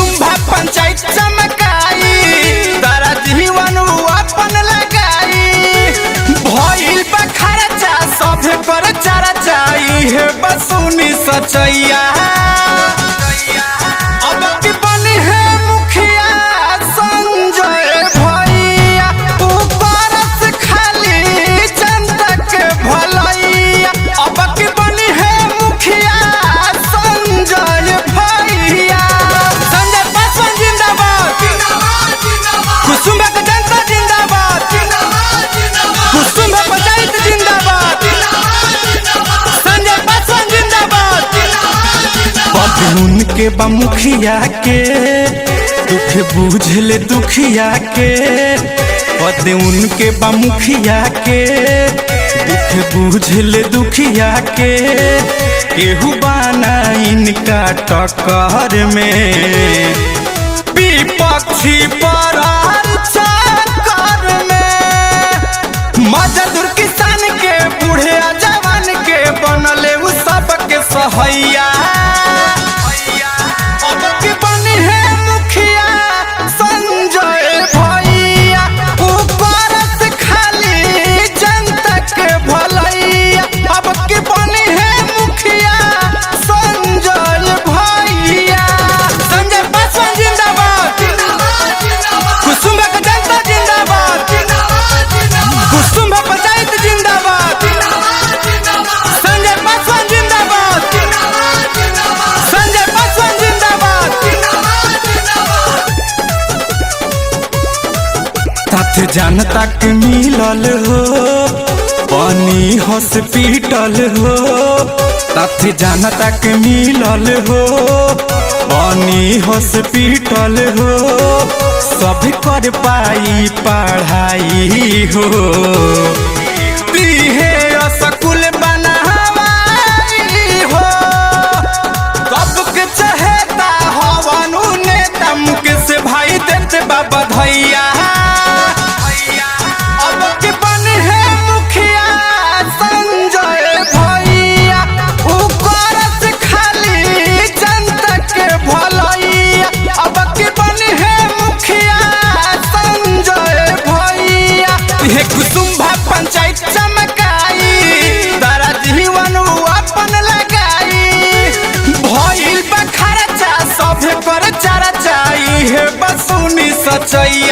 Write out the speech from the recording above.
कुसुम्भा पंचायत चमकाई तारा जीवन अपन लगाई भइल बा खर्चा सभे पर चर्चा है बसुनी सचैया अब की बनी है मुखिया संजय भैया ऊपर से खाली जनता के भलैया अब की बनी है मुखिया संजय भैया संजय पासवान जिंदाबाद कुसुम्भा का जनता जिंदाबाद कुसुम्भा पंचायत जिंदाबाद संजय पासवान जिंदाबाद उनके बा मुखिया के दुख बुझले दुखिया के पद उनके बा मुखिया के दुख बुझले दुखिया के केहू बाना इनका टक्कर में विपक्षी पर चक्कर में मजदूर किसान के बूढ़े जवान के बनले उ सबके सहैया जनता के मिलल हो पानी हॉस्पिटल हो तथ्य जनता के मिलल हो पानी हॉस्पिटल हो सब कर पाई पढ़ाई हो स्कूल बनाई हो कब के चहेता हवन नेता मुकेश भाई देते बाबा धैया कुसुम्भा पंचायत चमकाई तारा जीवन अपन लगाई भइल बा खर्चा सभे पर चर्चा है बसुनी सचैया।